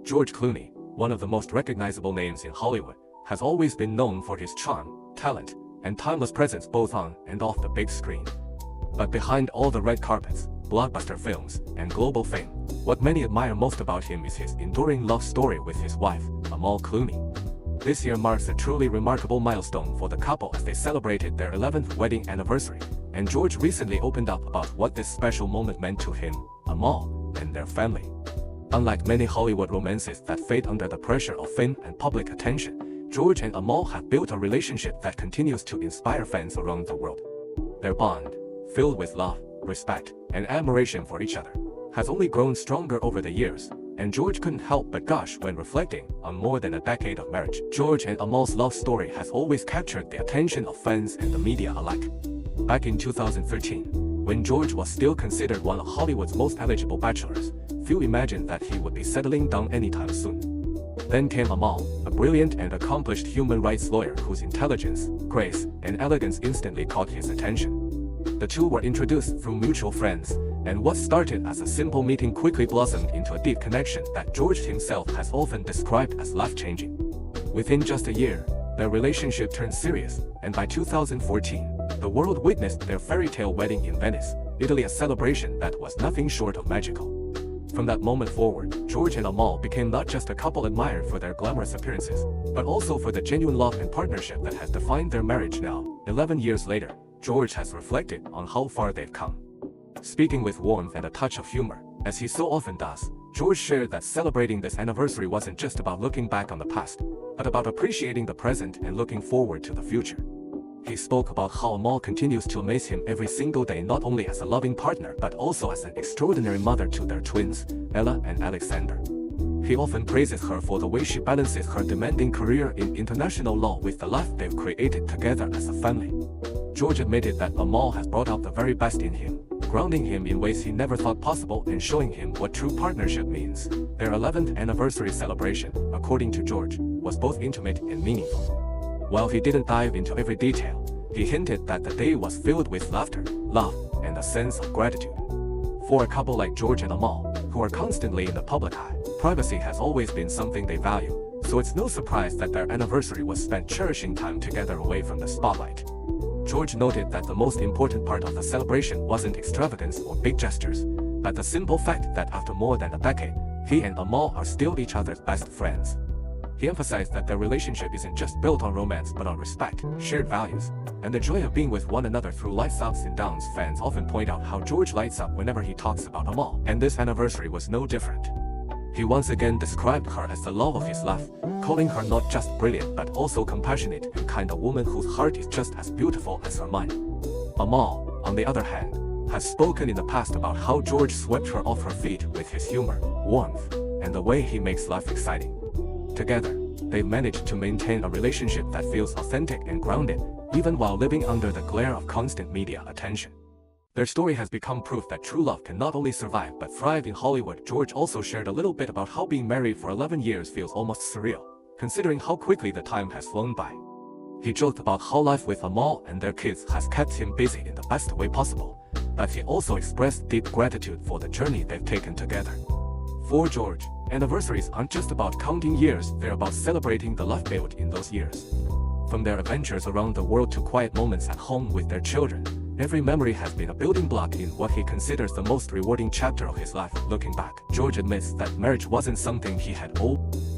George Clooney, one of the most recognizable names in Hollywood, has always been known for his charm, talent, and timeless presence both on and off the big screen. But behind all the red carpets, blockbuster films, and global fame, what many admire most about him is his enduring love story with his wife, Amal Clooney. This year marks a truly remarkable milestone for the couple as they celebrated their 11th wedding anniversary, and George recently opened up about what this special moment meant to him, Amal, and their family. Unlike many Hollywood romances that fade under the pressure of fame and public attention, George and Amal have built a relationship that continues to inspire fans around the world. Their bond, filled with love, respect, and admiration for each other, has only grown stronger over the years, and George couldn't help but gush when reflecting on more than a decade of marriage. George and Amal's love story has always captured the attention of fans and the media alike. Back in 2013, when George was still considered one of Hollywood's most eligible bachelors, few imagined that he would be settling down anytime soon. Then came Amal, a brilliant and accomplished human rights lawyer whose intelligence, grace, and elegance instantly caught his attention. The two were introduced through mutual friends, and what started as a simple meeting quickly blossomed into a deep connection that George himself has often described as life-changing. Within just a year, their relationship turned serious, and by 2014, the world witnessed their fairy tale wedding in Venice, Italy, a celebration that was nothing short of magical. From that moment forward, George and Amal became not just a couple admired for their glamorous appearances, but also for the genuine love and partnership that has defined their marriage now. 11 years later, George has reflected on how far they've come. Speaking with warmth and a touch of humor, as he so often does, George shared that celebrating this anniversary wasn't just about looking back on the past, but about appreciating the present and looking forward to the future. He spoke about how Amal continues to amaze him every single day, not only as a loving partner but also as an extraordinary mother to their twins, Ella and Alexander. He often praises her for the way she balances her demanding career in international law with the life they've created together as a family. George admitted that Amal has brought out the very best in him, grounding him in ways he never thought possible and showing him what true partnership means. Their 11th anniversary celebration, according to George, was both intimate and meaningful. While he didn't dive into every detail, he hinted that the day was filled with laughter, love, and a sense of gratitude. For a couple like George and Amal, who are constantly in the public eye, privacy has always been something they value, so it's no surprise that their anniversary was spent cherishing time together away from the spotlight. George noted that the most important part of the celebration wasn't extravagance or big gestures, but the simple fact that after more than a decade, he and Amal are still each other's best friends. He emphasized that their relationship isn't just built on romance but on respect, shared values, and the joy of being with one another through life's ups and downs. Fans often point out how George lights up whenever he talks about Amal, and this anniversary was no different. He once again described her as the love of his life, calling her not just brilliant but also compassionate and kind, a woman whose heart is just as beautiful as her mind. Amal, on the other hand, has spoken in the past about how George swept her off her feet with his humor, warmth, and the way he makes life exciting. Together, they've managed to maintain a relationship that feels authentic and grounded, even while living under the glare of constant media attention. Their story has become proof that true love can not only survive but thrive in Hollywood. George also shared a little bit about how being married for 11 years feels almost surreal, considering how quickly the time has flown by. He joked about how life with Amal and their kids has kept him busy in the best way possible, but he also expressed deep gratitude for the journey they've taken together. For George, anniversaries aren't just about counting years, they're about celebrating the life built in those years. From their adventures around the world to quiet moments at home with their children, every memory has been a building block in what he considers the most rewarding chapter of his life. Looking back, George admits that marriage wasn't something he had always